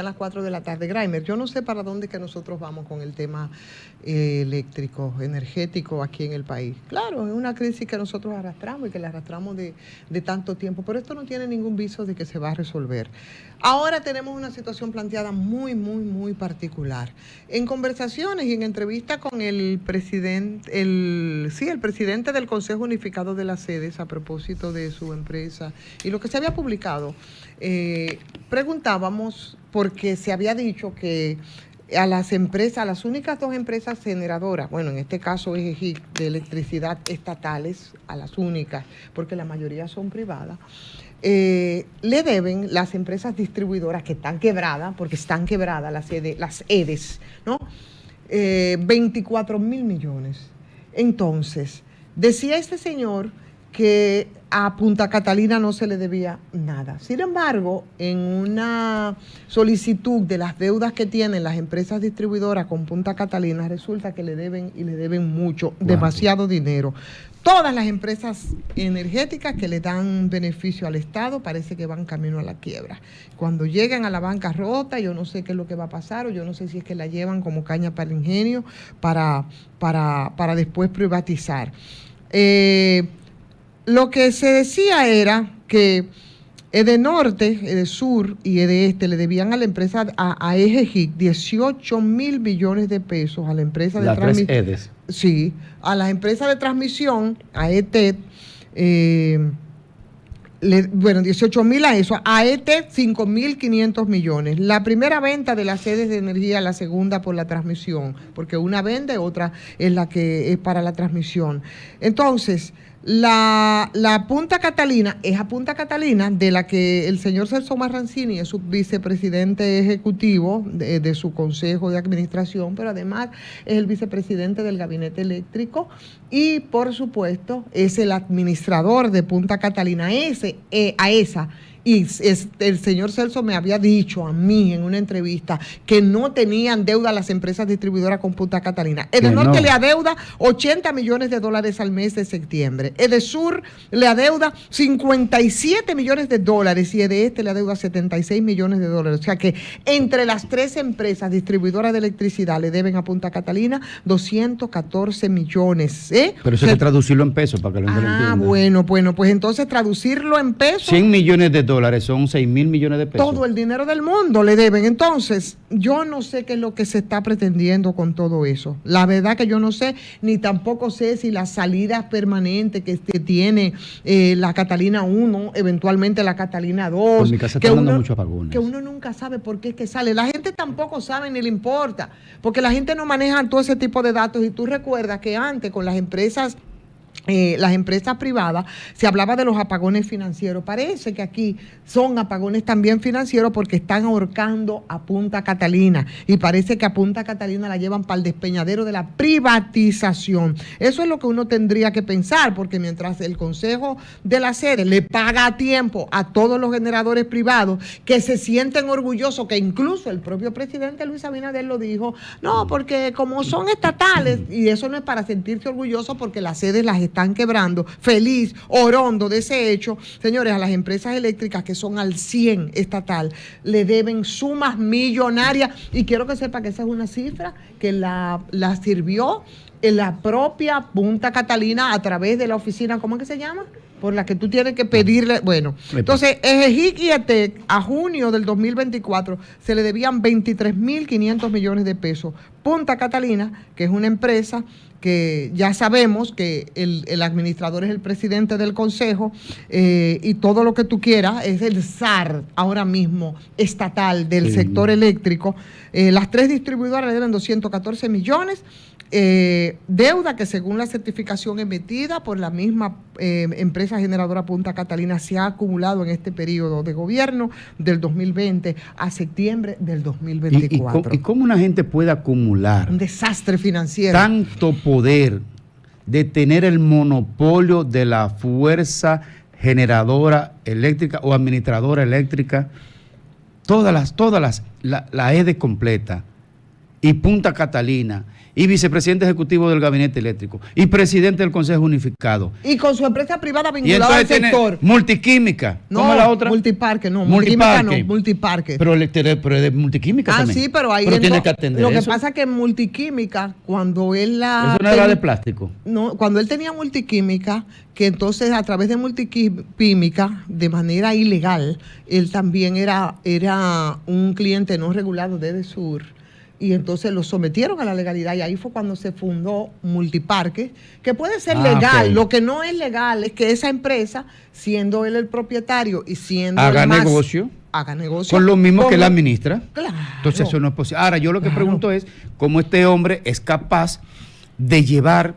sean las 4 de la tarde. Graimer, yo no sé para dónde que nosotros vamos con el tema eléctrico, energético aquí en el país. Claro, es una crisis que nosotros arrastramos y que la arrastramos de tanto tiempo, pero esto no tiene ningún viso de que se va a resolver. Ahora tenemos una situación planteada muy, muy, muy particular. En conversaciones y en entrevista con el presidente, el presidente del Consejo Unificado de las Sedes, a propósito de su empresa y lo que se había publicado, preguntábamos, porque se había dicho que a las empresas, a las únicas 2 empresas generadoras, bueno, en este caso EGIC, de electricidad estatales, a las únicas, porque la mayoría son privadas, le deben las empresas distribuidoras que están quebradas, porque están quebradas las EDES, ¿no? 24 mil millones. Entonces, decía este señor que a Punta Catalina no se le debía nada. Sin embargo, en una solicitud de las deudas que tienen las empresas distribuidoras con Punta Catalina, resulta que le deben y le deben mucho, demasiado dinero. Todas las empresas energéticas que le dan beneficio al Estado parece que van camino a la quiebra. Cuando llegan a la bancarrota, yo no sé qué es lo que va a pasar, o yo no sé si es que la llevan como caña para el ingenio para después privatizar. Lo que se decía era que Edenorte, Edesur y Edeeste le debían a la empresa, a EGIC, 18 mil millones de pesos a la empresa de transmisión. Las 3 EDES. Sí, a las empresas de transmisión, a ETED, 18 mil a eso, a ETED 5.500 millones. La primera venta de las sedes de energía, la segunda por la transmisión, porque una vende, otra es la que es para la transmisión. Entonces, la Punta Catalina es a Punta Catalina, de la que el señor Celso Marrancini es su vicepresidente ejecutivo de su consejo de administración, pero además es el vicepresidente del gabinete eléctrico y, por supuesto, es el administrador de Punta Catalina, AESA. Y el señor Celso me había dicho a mí en una entrevista que no tenían deuda las empresas distribuidoras con Punta Catalina. Edenorte le adeuda 80 millones de dólares al mes de septiembre. Edesur le adeuda 57 millones de dólares y Edeeste le adeuda 76 millones de dólares. O sea que entre las 3 empresas distribuidoras de electricidad le deben a Punta Catalina 214 millones. Pero eso hay que traducirlo en pesos para que lo entiendan. Bueno, pues entonces traducirlo en pesos. 100 millones de dólares son 6 mil millones de pesos. Todo el dinero del mundo le deben. Entonces, yo no sé qué es lo que se está pretendiendo con todo eso. La verdad que yo no sé, ni tampoco sé si las salidas permanentes que tiene la Catalina 1, eventualmente la Catalina 2. Por mi casa están dando muchos apagones. Que uno nunca sabe por qué es que sale. La gente tampoco sabe ni le importa, porque la gente no maneja todo ese tipo de datos. Y tú recuerdas que antes con las empresas privadas se hablaba de los apagones financieros. Parece que aquí son apagones también financieros porque están ahorcando a Punta Catalina y parece que a Punta Catalina la llevan para el despeñadero de la privatización. Eso es lo que uno tendría que pensar, porque mientras el Consejo de la Sede le paga a tiempo a todos los generadores privados que se sienten orgullosos, que incluso el propio presidente Luis Abinader lo dijo, no, porque como son estatales, y eso no es para sentirse orgulloso porque las sedes las están quebrando, feliz, orondo de ese hecho. Señores, a las empresas eléctricas que son al 100 estatal, le deben sumas millonarias, y quiero que sepa que esa es una cifra que la sirvió en la propia Punta Catalina a través de la oficina, ¿cómo es que se llama? Por la que tú tienes que pedirle, bueno, entonces EGIC y ETEC a junio del 2024 se le debían 23.500 millones de pesos. Punta Catalina, que es una empresa que ya sabemos que el administrador es el presidente del consejo y todo lo que tú quieras, es el zar ahora mismo estatal del sector eléctrico. Las 3 distribuidoras le deben 214 millones. Deuda que según la certificación emitida por la misma empresa generadora Punta Catalina se ha acumulado en este periodo de gobierno del 2020 a septiembre del 2024. ¿Y cómo una gente puede acumular un desastre financiero, tanto poder de tener el monopolio de la fuerza generadora eléctrica o administradora eléctrica, la EDE completa, y Punta Catalina, y vicepresidente ejecutivo del Gabinete Eléctrico, y presidente del Consejo Unificado. Y con su empresa privada Y vinculada al entonces tiene sector. Multiquímica. ¿Cómo es la otra? Multiparque, no. Multiparque. Multiparque. Pero es de Multiquímica también. Sí, pero ahí tiene que atender lo que eso. pasa es que en Multiquímica, cuando él la... Eso no era de plástico. No, cuando él tenía Multiquímica, que entonces a través de Multiquímica, de manera ilegal, él también era un cliente no regulado de EDESUR. Y entonces lo sometieron a la legalidad y ahí fue cuando se fundó Multiparque, que puede ser legal. Ok. Lo que no es legal es que esa empresa, siendo él el propietario y siendo Haga el más, negocio. haga negocio Con lo mismo que como- la ministra. Claro. Entonces eso no es posible. Ahora, yo lo que Claro. pregunto es cómo este hombre es capaz de llevar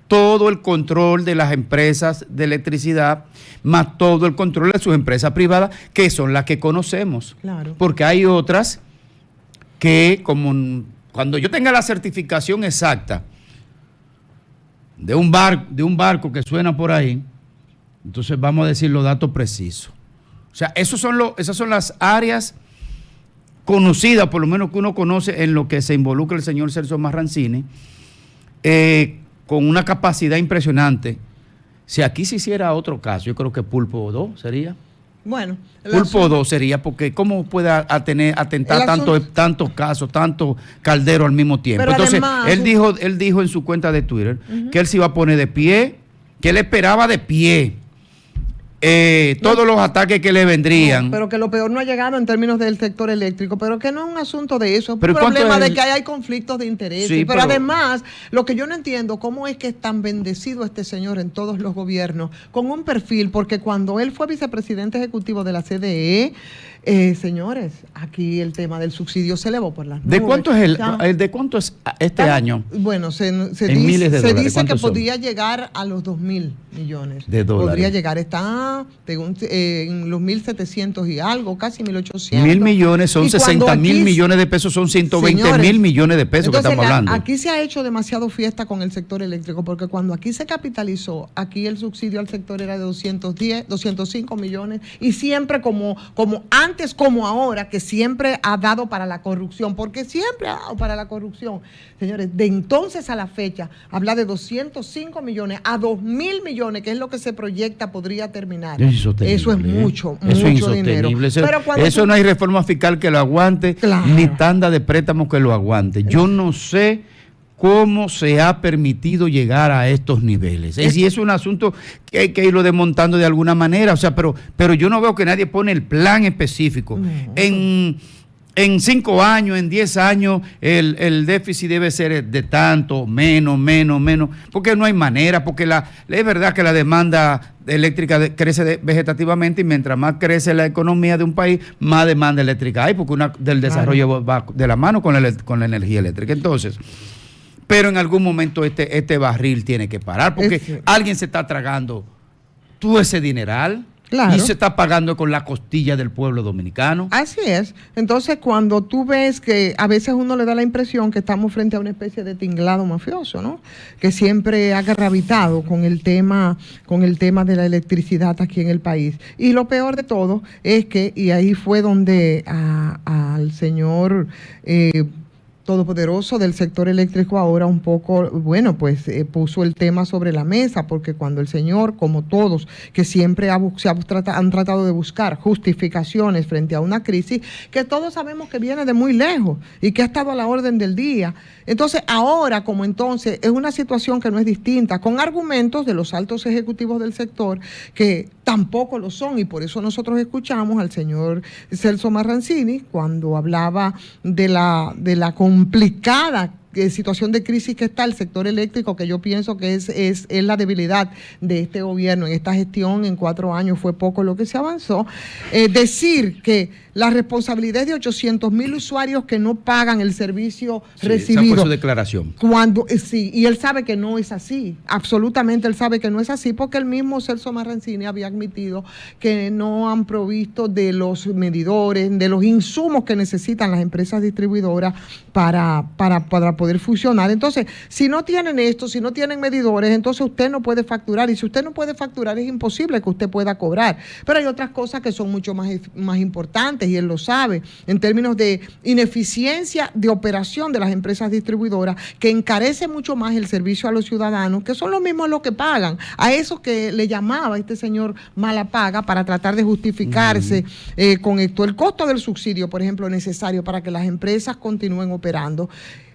todo el control de las empresas de electricidad, más todo el control de sus empresas privadas, que son las que conocemos. Claro. Porque hay otras que, como cuando yo tenga la certificación exacta de un barco que suena por ahí, entonces vamos a decir los datos precisos. O sea, esas son las áreas conocidas, por lo menos que uno conoce en lo que se involucra el señor Celso Marrancini, con una capacidad impresionante. Si aquí se hiciera otro caso, yo creo que Pulpo 2 sería. Bueno, Pulpo 2 sería, porque ¿cómo puede atentar tantos casos, tantos calderos al mismo tiempo? Pero Entonces, además, él dijo en su cuenta de Twitter que él se iba a poner de pie, que él esperaba de pie todos los ataques que le vendrían. No, pero que lo peor no ha llegado en términos del sector eléctrico, pero que no es un asunto de eso, es un Pero problema ¿cuánto es de que hay conflictos de interés. Sí, pero pero- además, lo que yo no entiendo, cómo es que es tan bendecido este señor en todos los gobiernos, con un perfil, porque cuando él fue vicepresidente ejecutivo de la CDE, señores, aquí el tema del subsidio se elevó por las nubes. ¿De cuánto es O sea, de cuánto es este año? Bueno, En miles de se dólares, dice que ¿cuántos son? podría llegar a los 2.000 millones De dólares. Podría llegar, está en los 1.700 y algo, casi 1.800. 1.000 millones son Y cuando 60.000 aquí- millones de pesos, son 120 Señores, mil millones de pesos entonces, que estamos hablando. Aquí se ha hecho demasiado fiesta con el sector eléctrico, porque cuando aquí se capitalizó, aquí el subsidio al sector era de 210, 205 millones, y siempre como antes como ahora, que siempre ha dado para la corrupción, porque siempre ha dado para la corrupción. Señores, de entonces a la fecha, habla de 205 millones a 2.000 millones, que es lo que se proyecta podría terminar. Es insostenible, Eso es mucho, Eso es mucho dinero. insostenible. Pero cuando Eso tú- no hay reforma fiscal que lo aguante, Claro. ni tanda de préstamos que lo aguante. Yo no sé cómo se ha permitido llegar a estos niveles. Y es un asunto que hay que irlo desmontando de alguna manera. O sea, pero yo no veo que nadie pone el plan específico. No. En 5 años, en 10 años, el déficit debe ser de tanto, menos, porque no hay manera, porque es verdad que la demanda eléctrica crece vegetativamente, y mientras más crece la economía de un país, más demanda eléctrica hay, porque del desarrollo va de la mano con la energía eléctrica. Entonces, pero en algún momento este barril tiene que parar, porque alguien se está tragando todo ese dineral. Claro. Y se está pagando con la costilla del pueblo dominicano. Así es. Entonces, cuando tú ves que a veces uno le da la impresión que estamos frente a una especie de tinglado mafioso, ¿no? Que siempre ha gravitado con el tema de la electricidad aquí en el país. Y lo peor de todo es que, y ahí fue donde al señor todopoderoso del sector eléctrico ahora un poco, bueno, pues puso el tema sobre la mesa, porque cuando el señor, como todos, que siempre han tratado de buscar justificaciones frente a una crisis que todos sabemos que viene de muy lejos y que ha estado a la orden del día. Entonces, ahora, como entonces, es una situación que no es distinta, con argumentos de los altos ejecutivos del sector que tampoco lo son, y por eso nosotros escuchamos al señor Celso Marrancini cuando hablaba de la complicada situación de crisis que está el sector eléctrico, que yo pienso que es la debilidad de este gobierno. En esta gestión, en 4 años, fue poco lo que se avanzó. Decir que la responsabilidad es de 800,000 usuarios que no pagan el servicio recibido. Esa fue su declaración. Sí, y él sabe que no es así. Absolutamente él sabe que no es así, porque el mismo Celso Marrancini había admitido que no han provisto de los medidores, de los insumos que necesitan las empresas distribuidoras para poder funcionar. Entonces, si no tienen esto, si no tienen medidores, entonces usted no puede facturar, y si usted no puede facturar es imposible que usted pueda cobrar. Pero hay otras cosas que son mucho más importantes. importantes, y él lo sabe, en términos de ineficiencia de operación de las empresas distribuidoras, que encarece mucho más el servicio a los ciudadanos, que son los mismos los que pagan, a esos que le llamaba este señor mala paga para tratar de justificarse con esto. El costo del subsidio, por ejemplo, necesario para que las empresas continúen operando.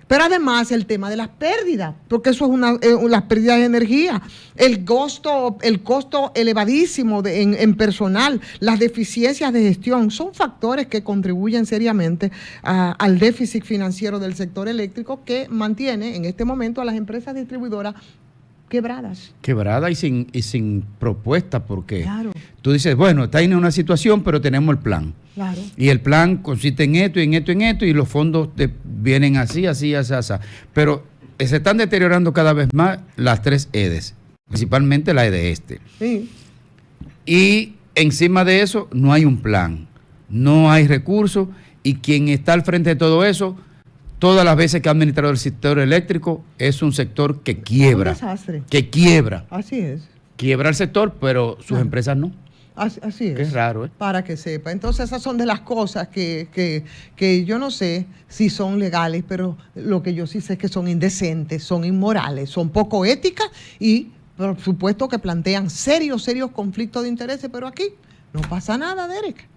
Pero además el tema de las pérdidas, porque eso es las pérdidas de energía, el costo elevadísimo en personal, las deficiencias de gestión, son factores que contribuyen seriamente al déficit financiero del sector eléctrico, que mantiene en este momento a las empresas distribuidoras quebradas. Quebrada y sin propuesta, porque claro, tú dices, bueno, está en una situación, pero tenemos el plan. Claro. Y el plan consiste en esto, y los fondos vienen así. Pero se están deteriorando cada vez más las 3 EDES, principalmente la EDE Este. Sí. Y encima de eso no hay un plan, no hay recursos, y quien está al frente de todo eso, todas las veces que ha administrado el sector eléctrico, es un sector que quiebra. Un desastre. Que quiebra. Así es. Quiebra el sector, pero sus empresas no. Así es. Qué raro, ¿eh? Para que sepa. Entonces esas son de las cosas que yo no sé si son legales, pero lo que yo sí sé es que son indecentes, son inmorales, son poco éticas y por supuesto que plantean serios conflictos de intereses, pero aquí no pasa nada, Derek.